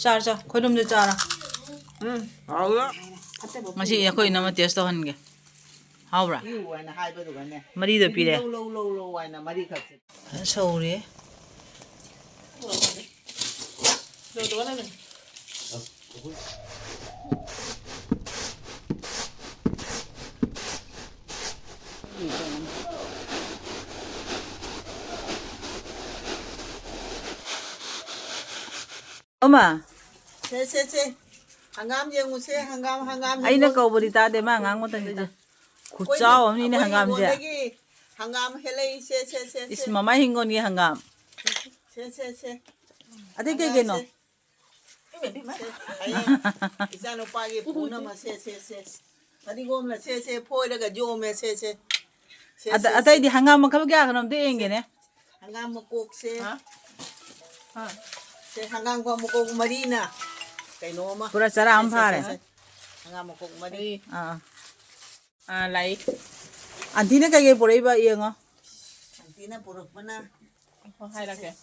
자, 거름도 짜라. 아우야. 맛이 약간 이나마 테스트 하는게. 하우라. 이거는 하이버도 가네. 머리도 비래. 로로로로 와이나 머리 같이. 서울에. 너도 하나 엄마. 세. 한감 영우세 한감. 아이나 거버리 다대마 앙모던 이제. 고짜 없니네 한감제. 한감 헬레이 세. 이스 마마 흰거니 한감. 세. 아데게 너. 이산 오빠게 보나마 세. 아디고면 세 포이라가 요메 세. 아다이디 한감만 가보게 하면 되겠네. 한감 먹고 세. 세 한감 거 먹고 마리나. Kainoma. Pura cara ampare. Hanga mo kog mari. like. Antina kage pura iba iya ngo. Antina pura mana. Hai lagi.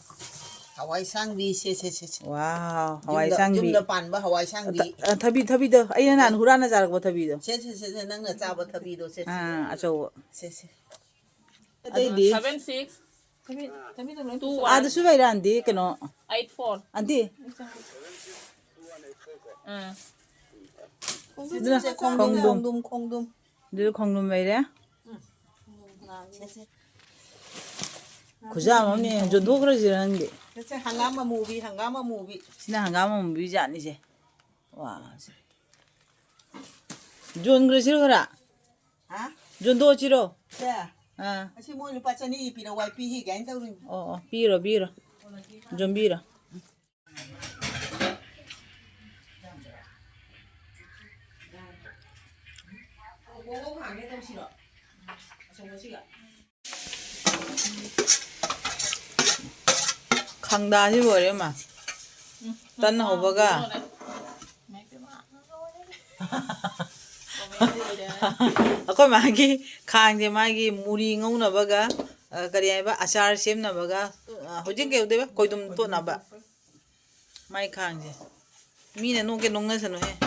Hawai sangbi se. Wow, hawai sangbi. Jumda pan ba hawai sangbi. Thabi do. Aina nan hurana jarak ba thabi do. Se nang na cha ba thabi do se. Acho. Se. Adai di. 76. Thabi do 2 Ada subai randi keno. 84. Anti. 콩둠. 늘 콩룸 메이래. 그자 뭐니 저도 그러지는 게. 그래서 한가마 무비. 지나 한가마 무비지 아니지. 와. 존 그러지로 그라. 아? 존도 지로. 자. 아. 아시 뭐를 빠져니 비로 와이피 히가 인다우린. 비로. 좀 비로. 강다지 버려마. 딴 호버가. 아까 마기 강제 마기 물이 ngong나바가 그래야 아차르 셈나바가 호진 게 어디봐 거기도 또 나봐. 마이 강제. 미네 농게 농나서노 해.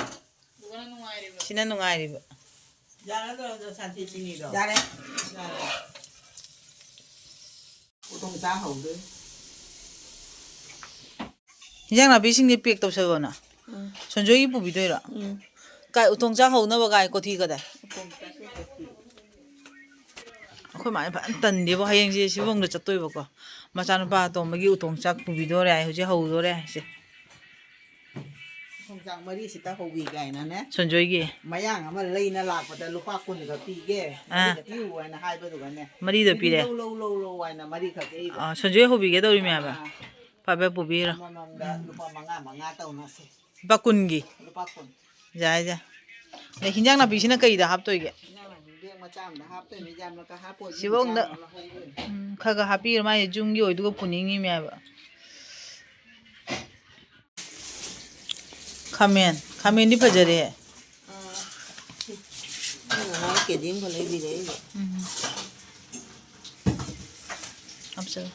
신나 농아이리바. 야라도 산티 진이도. 야래. 우동 다 하우데. Hingjang na bising ni pek to sabona. Sonjoi pu bidoira. Kai utong cha hau na ba gai ko thi ka da. Khoi mai ban tan de bo hayeng ji sibong da chatoi ba ko. Ma cha na ba to magi utong chak pu bidore ai ho ji hau do re se. Hingjang mari sita hobi gai na ne. Sonjoi gi. Mayang ama leina lakpata lupa kun ga pige. Mari ga tiu na hai ba du ga ne. Mari do pi re. Lo wa na mari ka ke. Sonjoi ho bi ge do ri me ba. Pa ba pu bi ra. Lupa manga tau na se. Ba kun gi. Lupa kun. Ja. Ne hingjang na bisina kai da hap to ge. Sibong da khaga hapi ma ye jung gi oi du ko puning mi ba. Khamen ni phajare hai. Ke dim ko lai bi re. Ab sa.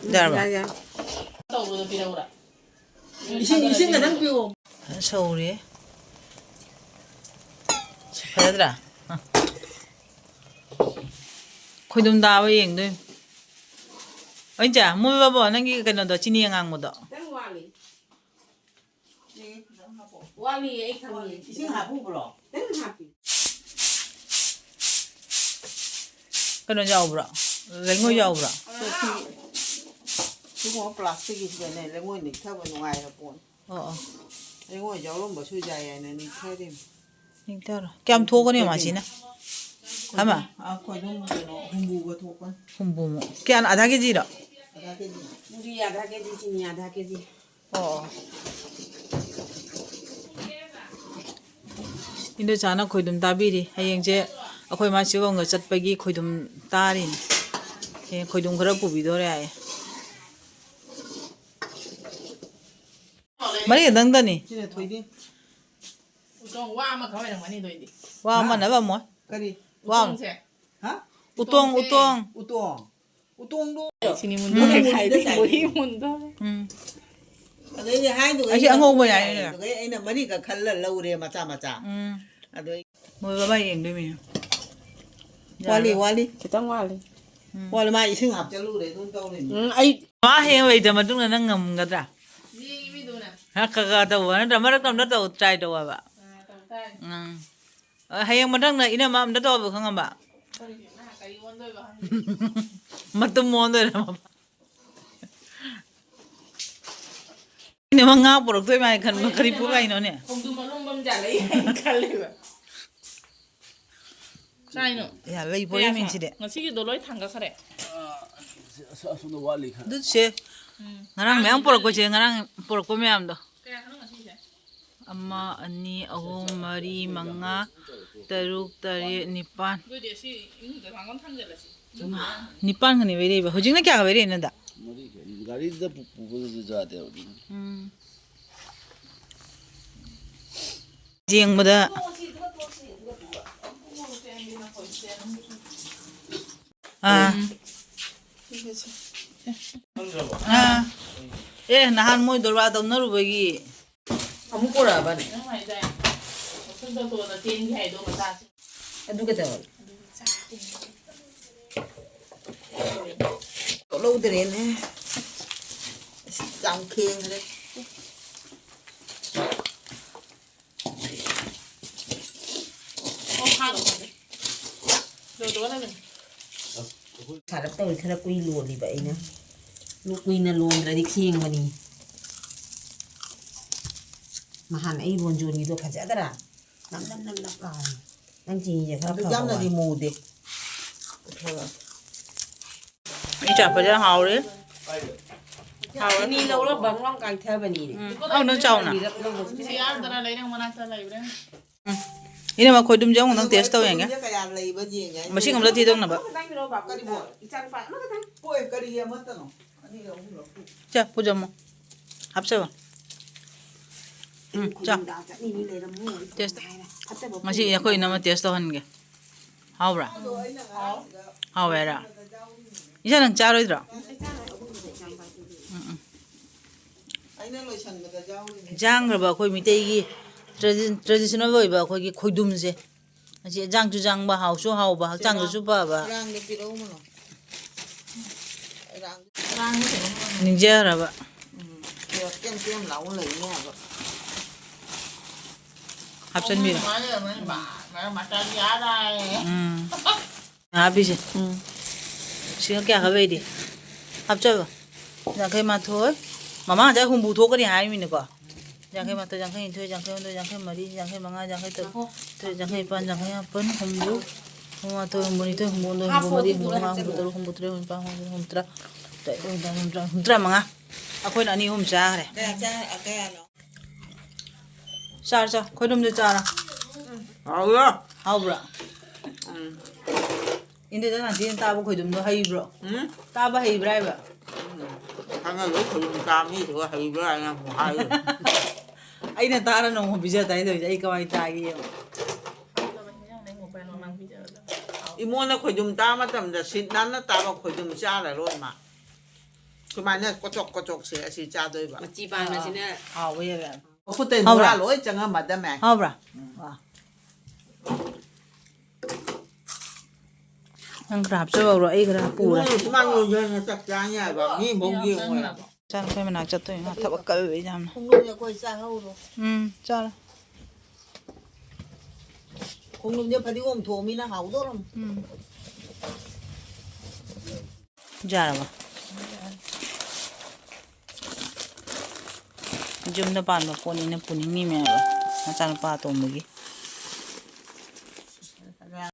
Darba. Tàu rồi đi đâu rồi? 이신 가장 비워. 서울에. phải khôi đùm đào với yeng đùm anh chả mua bao bỏ năng cái nó đó chỉ niang ngang một đó Wali ấy thằng gì? 이신 하부 불어. cái nó giàu bro lấy ngôi giàu bro 그거 플라스틱이 있네. 레몬 닉타 본 ngoài là 본. 레몬 giàu lắm, bỏ chui dài này 닉타 đi. 닉타 깜 토거네 맛이네. 아마. 거의 너무 홍보가 토건. 홍보. 걔안 아다 개지라. 아다 개지. 우리 아다 개지 진이 아다 개지. 인도 자나 khôi đùm ta bi đi hay che khôi ma siwa nga chat pagi khôi đùm ta rin he khôi đùm khara pu bi do re ai mari dang da ni 진짜 토이디. Utong wa mà không phải thằng này đi. wa ma na ba mo 까리. wa hả? utong 우똥도. Sini mundo. Muri mundo. ꯑꯗꯩꯗꯤ ꯍꯥꯏꯗꯣꯏ ꯑꯩꯁꯦ ꯑꯉꯧꯕ ꯌꯥꯏꯅꯦ ꯑꯗꯨꯒ ꯑꯩꯅ ꯃꯔꯤꯒ ꯈꯜꯂ ꯂꯧꯔꯦ ꯃꯆꯥ ꯃꯆꯥ ꯑꯗꯨ ꯃꯣꯏ ꯕꯕꯥ ꯌꯦꯡꯗꯣꯏꯃꯤ ꯋꯥꯠꯂꯤ ꯋꯥꯠꯂꯤ ꯈꯤꯇꯪ ꯋꯥꯠꯂꯤ ꯋꯥꯠꯂꯤ ꯃꯥ ꯏꯁꯤꯡ ꯍꯥꯞꯆꯜꯂꯨꯔꯦ ꯑꯗꯨꯝ ꯇꯧꯔꯤꯅꯤ ꯑꯩ ꯃꯥ ꯍꯌꯦꯡ ꯂꯩꯇ ꯃꯇꯨꯡꯗ ꯅꯪ ꯉꯝꯒꯗ꯭ꯔꯥ ꯌꯦꯡꯒꯤ ꯃꯤꯗꯨꯅ ꯈꯔ ꯇꯧꯕ ꯅꯠꯇ꯭ꯔ ꯃꯔꯛꯇ ꯑꯝꯇ ꯇ꯭ꯔꯥꯏ ꯇꯧꯋꯕ ꯇꯧ ꯇꯥꯔꯦ ꯍꯌꯦꯡ ꯃꯊꯪꯗ ꯏꯅꯝꯃ ꯑꯝꯇ ꯇꯧꯋꯕ ꯈꯪꯉꯝꯕ ꯀꯔꯤ ꯑꯣꯟꯗꯣꯏꯕ ꯃꯇꯨꯝ ꯑꯣꯟꯗꯣꯏꯔ ꯏꯅꯃ ꯉꯥ ꯄꯨꯔꯛꯇꯣꯏ ꯃꯥꯅ ꯈꯟꯕ ꯀꯔꯤ ꯄꯨꯔꯛꯏꯅꯣꯅꯦ ꯈꯣꯡꯗꯨꯝ ꯑꯔꯨꯝꯕ ꯑꯃ ꯖꯥꯠꯂ ꯈꯜꯂꯦꯕ ꯀꯥꯏꯅꯣ ꯌꯥ ꯂꯩ ꯄꯣꯔꯦ ꯃꯤꯟꯁꯤꯗꯤ ꯉꯁꯤꯒꯤꯗꯣ ꯂꯣꯏ ꯊꯥꯡꯒꯠꯈ꯭ꯔꯦ ꯑꯁꯣꯝꯗ ꯋꯥꯠꯂꯤ ꯈꯔ ꯑꯗꯨꯁꯦ ꯉꯔꯥꯡ ꯃꯌꯥꯝ ꯄꯨꯔꯛꯄꯁꯦ ꯉꯔꯥꯡ ꯄꯨꯔꯛꯄ ꯃꯌꯥꯝꯗꯣ ꯀꯌꯥ ꯈꯅꯣ ꯉꯁꯤꯁꯦ 1 2 3 4 5 6 7 9 ꯑꯗꯨꯏꯗꯤ ꯑꯁꯤ ꯏꯃꯨꯡꯗ ꯊꯥꯡꯒꯣꯟ ꯊꯥꯡꯖꯜꯂꯁꯤ 9 ꯈꯅꯤ ꯋꯩꯔꯩꯕ ꯍꯧꯖꯤꯛꯅ ꯀꯌꯥ ꯋꯩꯔꯩꯅꯣꯗ ꯒꯥꯔꯤꯗ ꯄꯨꯕꯗꯁꯨ ꯌꯥꯗꯦꯕ ꯌꯦꯡꯕꯗ ꯅꯍꯥꯟ ꯃꯣꯏ ꯗꯣꯔꯕꯥ ꯇꯧꯅꯔꯨꯕꯒꯤ ꯑꯃꯨꯛ ꯄꯨꯔꯛꯑꯕꯅꯦ ꯅꯪ ꯍꯥꯏꯗꯥꯏ ꯇꯣꯇꯣꯅ ꯆꯦꯟꯒꯤ ꯍꯥꯏꯗꯣ ꯃꯆꯥꯁꯤ ꯑꯗꯨ ꯀꯩꯗꯧꯔꯦ ꯂꯧꯗ꯭ꯔꯦꯅꯦ ꯌꯥꯝ ꯈꯦꯡꯈ꯭ꯔꯦ ꯁꯥꯔꯞ ꯇꯧꯔꯤ ꯈꯔ ꯀꯨꯏ ꯂꯣꯜꯂꯤꯕ ꯑꯩꯅ ꯀꯨꯏꯅ ꯂꯣꯟꯗ꯭ꯔꯗꯤ ꯈꯦꯡꯕꯅꯤ ꯅꯍꯥꯟ ꯑꯩ ꯂꯣꯟꯖꯣꯟꯒꯤꯗꯣ ꯐꯖꯗ꯭ꯔꯥ ꯅꯝ ꯀꯥꯔꯦ ꯅꯪ ꯆꯤꯅꯤꯁꯦ ꯈꯔ ꯐꯕ ꯌꯥꯝꯅꯗꯤ ꯃꯨꯗꯦ ꯃꯤ ꯆꯥꯄꯖ ꯍꯥꯎꯔꯦ ꯆꯤꯅꯤ ꯂꯧꯔ ꯕꯪ ꯀꯥꯏꯊꯕꯅꯤꯅꯦ ꯅꯪ ꯆꯥꯎꯅ ꯌꯥꯝꯗꯅ ꯂꯩꯔꯪ ꯃꯅꯥꯛꯇ ꯂꯩꯕ꯭ꯔꯦ 이놈아 거dum지 형 ꯅꯪ ꯇꯦꯁ ꯇꯧ ꯌꯦꯡꯒꯦ ꯀꯌꯥ ꯂꯩꯕ ꯌꯦꯡꯒꯦ ꯃꯁꯤꯡ ꯑꯝꯇ ꯊꯤꯗꯣꯛꯅꯕ ꯀꯔꯤ ꯑꯃꯠꯇꯅꯣ ꯑꯅꯤꯔ ꯑꯍꯨꯝꯔ 자 보자모 합쳐봐 자 테스트 맛이 약간 이나마 테스트 하는 게 하오브라 하오베라 이제는 짜로이더라 ꯑꯩꯅ ꯂꯣꯏꯁꯟꯕꯗ ꯌꯥꯎꯔꯤꯅꯦ 장그러봐 거기 밑에기 트레디셔널 거이바 거기 고dum세 아시 장주 장바 하우수 하오바 장주 주바바 ꯔꯥꯡꯗ ꯄꯤꯔꯛꯎꯃꯅꯣ ninja라바 ꯀꯦꯝ ꯂꯥꯎꯅ ꯂꯩꯅꯦꯕ 합천비라 맛깔이 알아요 아비지 지금 क्या हवे दी 합쳐봐 장케 마토 마마 자 공부 도거리 하이미네 거 장케 마토 장케 인토 장케 온도 장케 머리 장케 망아 장케 또 장케 반 장케 번 공부 마토 모니토 공부도 공부머리 공부마 공부도 공부들에 공부파 공부들아 공부들아 망아 아코인 아니 홈 자래 그야노 자 코놈도 자라 아우야 하우브라 인데 나 뒤에 따보 코놈도 하이브로 따바 하이브라이바 당연히 그런 감이 더 하이브라야 뭐 하이 아이나 따라 너무 비자다 이도 이제 이거 많이 따기요 이모네 코좀 따마 땀다 신나나 따마 코좀 짜라 로마 그만에 꼬쪽꼬쪽시 아시 짜도이바 찌바나지네 아 왜야 그때 놀아 로이 정아 마다메 하우브라 와 난 그래 합쳐봐로 아이 그래 뿌라 그만 요전에 딱 짜냐 봐 미몽기 뭐야 짠 그러면 낙자 또 이나 타박가 왜 잠 공룡이 거의 짜하우로 짜라 공룡이 버리고 도미나 하우도럼 자라 봐 좀 더 반만 보니는 분위기면 맞잖아 봐 또 뭐기